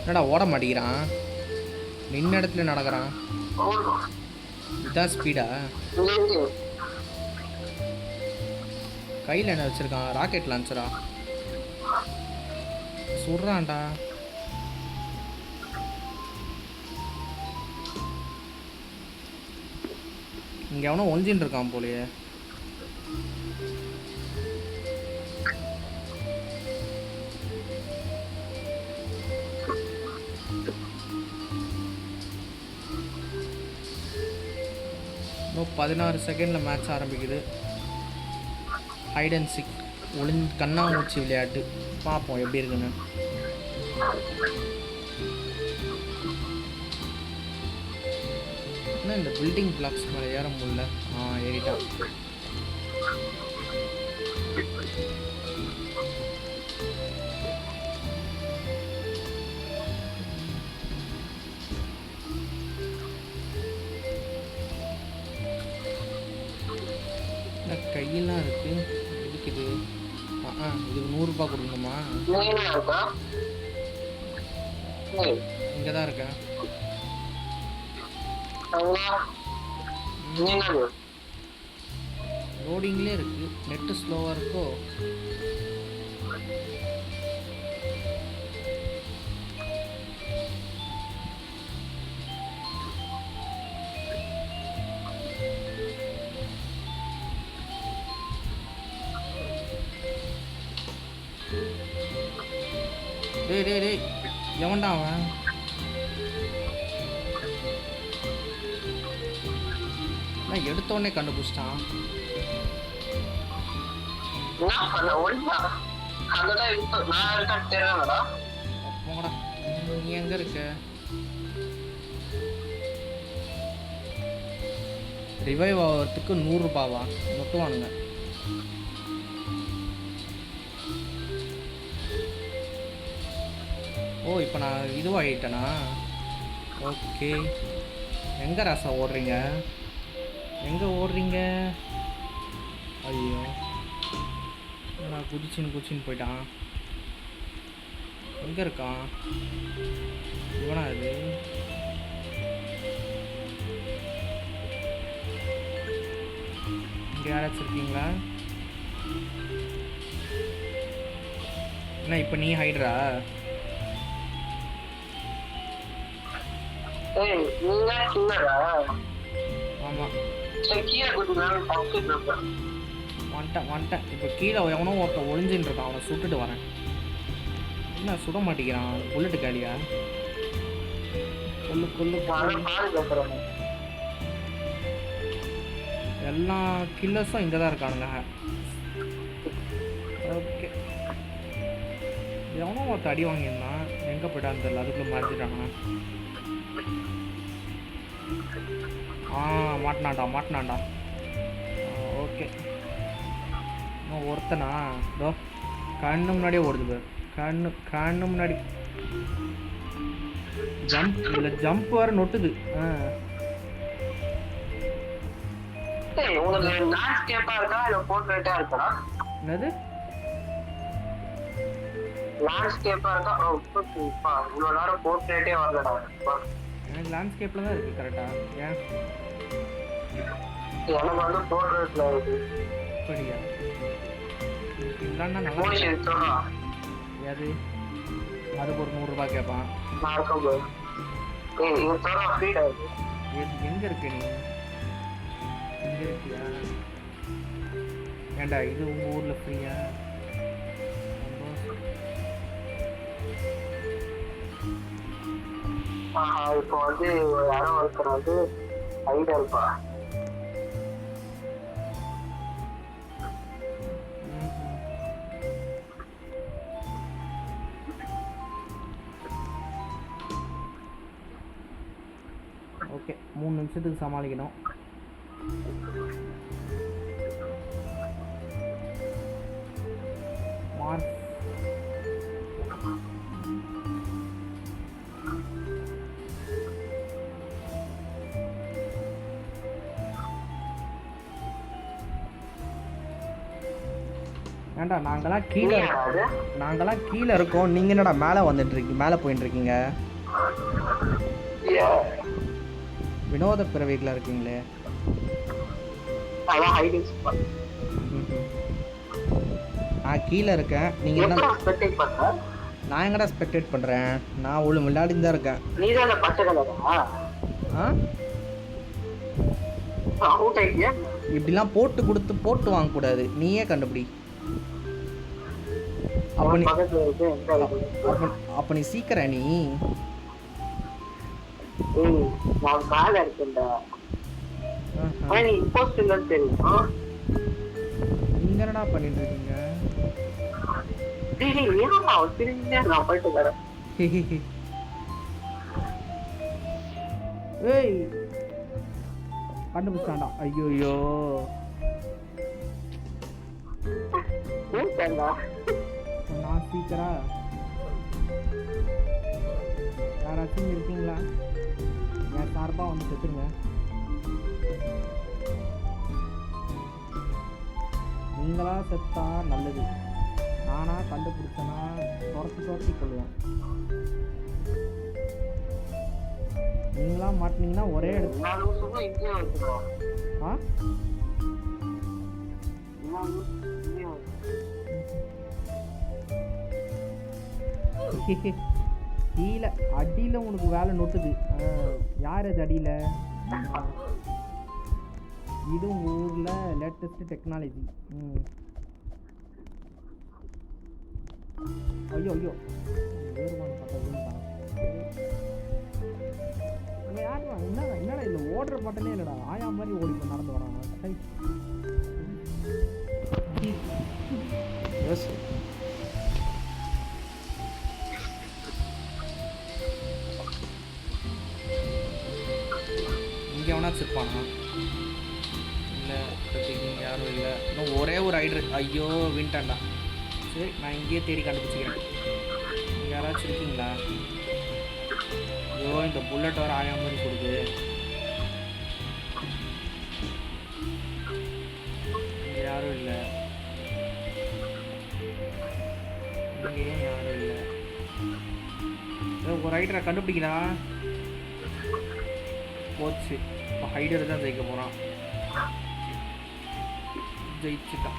என்னடா ஓட மாட்டேங்கிறான், நின்ன இடத்துல நடக்கிறான். இதான் ஸ்பீடா? கையில் என்ன வச்சிருக்கான்? ராக்கெட் லான்ச்சரா? சுடுறான்டா. இங்கே எவனோ ஒழிஞ்சின்னு இருக்கான் போலையே. இன்னும் 16 செகண்டில் மேட்ச் ஆரம்பிக்குது. ஹைட் அண்ட் சிக், கண்ணாமூச்சி விளையாட்டு. பார்ப்போம் எப்படி இருக்குன்னு. என்ன இந்த பில்டிங் பிளாக்ஸ் மேலே ஏற முடியல? ஏறிட்டான். கையெல்லாம் இருக்கு. இருக்குது. இதுக்கு 100 ரூபாய் கொடுக்கணுமா? இங்கே தான் இருக்கேன். லோடிங்லேயே இருக்கு. நெட்டு ஸ்லோவாக இருக்கோ? டேய் டேய் டேய், எவன்டா அவன்? நான் எடுத்தோடனே கண்டுபிடிச்சிட்டான். போங்கடா. நீ எங்க இருக்க? ரிவைவ் ஆகிறதுக்கு 100 ரூபாவா நொட்டுவானுங்க? ஓ, இப்போ நான் இதுவாகிட்டேனா? ஓகே. எங்கே ராசா ஓடுறீங்க? எங்கே ஓடுறீங்க? ஐயோ, நான் குதிச்சின்னு போயிட்டான். எங்கே இருக்கான் இவனா? அது இங்கே யாராச்சும் இருக்கீங்களா? என்ன இப்போ நீ ஹைட்ரா? ஆமாம், வந்துட்டேன். இப்போ கீழே எவனோ ஒருத்தன் ஒளிஞ்சின்னு இருக்கான். அவனை சுட்டுட்டு வரேன். என்ன சுட மாட்டேங்கிறான்? புல்லட்டு காலியா? கொல்லு. எல்லா கில்லர்ஸும் இங்கே தான் இருக்கானுங்க. ஓகே, எவனோ ஒருத்த அடி வாங்கியிருந்தான். எங்கே போய்ட்டான்னு தெரியல. அதுக்குள்ளே மறைஞ்சிட்டானா? மாட்டினான்டா. ஓகே, இன்னும் ஒருத்தனா? இதோ கண்ணு முன்னாடியே ஓடுது பேர். கண்ணு முன்னாடி ஜம்ப் வேறு நொட்டுது. என்னது எனக்கு லேண்ட்ஸ்கேப்ல தான் இருக்கு கரெக்டா? ஏன் எனக்கு வந்து போர்ட்ரேட்ல இருக்கு. அப்படியா? இல்லன்னா நல்லா. யாரு அதுக்கு ஒரு 100 ரூபாய் கேட்பான். எங்க இருக்கு நீ? எங்க இருக்கியா? ஏண்டா இது உங்க ஊர்ல ஃப்ரீயா? இப்போ வந்து யாரோ ஒருத்தர் வந்து ஐடியா இருப்பா. ஓகே, 3 நிமிஷத்துக்கு சமாளிக்கணும். ஏன்டா நாங்களாம் கீழே இருக்கோம், நீங்கள் என்னடா மேலே மேலே போயிட்டு இருக்கீங்க. வினோத பிறவிகளை இருக்கீங்களே. நான் கீழே இருக்கேன், நீங்கள் என்ன நான் எங்கடா ஸ்பெக்டேட் பண்ணுறேன், நான் விளையாடின்னு தான் இருக்கேன். இப்படிலாம் போட்டு வாங்கக்கூடாது, நீயே கண்டுபிடி. அப்ப நீ சீக்கிரம் நீ என்னடா பண்ணிட்டு இருக்கீங்க? ஏய் கண்டுபிடிச்சாண்டா. ஐயோ நான் சீக்கிரம் யாராச்சும் இருக்கீங்களா? என் சார்பா வந்து செத்துருங்க. நீங்களா செத்தா நல்லது, நானா கண்டுபிடிச்சனா துரத்தி கொள்வேன். நீங்களா மாட்டினீங்கன்னா ஒரே இடத்துல கீழே அடியில உனக்கு வேலை நொட்டுது. யார் அது அடியில? இது உங்க ஊர்ல லேட்டஸ்ட் டெக்னாலஜி. ஐயோ என்னடா இல்லை ஓடுற பட்டனே இல்லடா, ஆயா மாதிரி ஓடி நடந்து வராங்க. இங்கே எவனா சிப்பானா? இல்லை யாரும் இல்லை, இன்னும் ஒரே ஒரு ஐட்ரு. ஐயோ வின்ட்டான்டா. சரி நான் இங்கேயே தேடி கண்டுபிடிச்சிக்கிறேன். யாராச்சும் இருக்கீங்களா? ஐயோ இந்த புல்லட் வர ஆயா மாதிரி கொடுக்குது. இங்கே யாரும் இல்லை, இங்கேயும் யாரும் இல்லை. ஒரு ரைடரை கண்டுபிடிக்கிறா. போச்சு, இப்போ ஹைடர் தான் ஜெயிக்க போகிறான். ஜெயிச்சுட்டான்.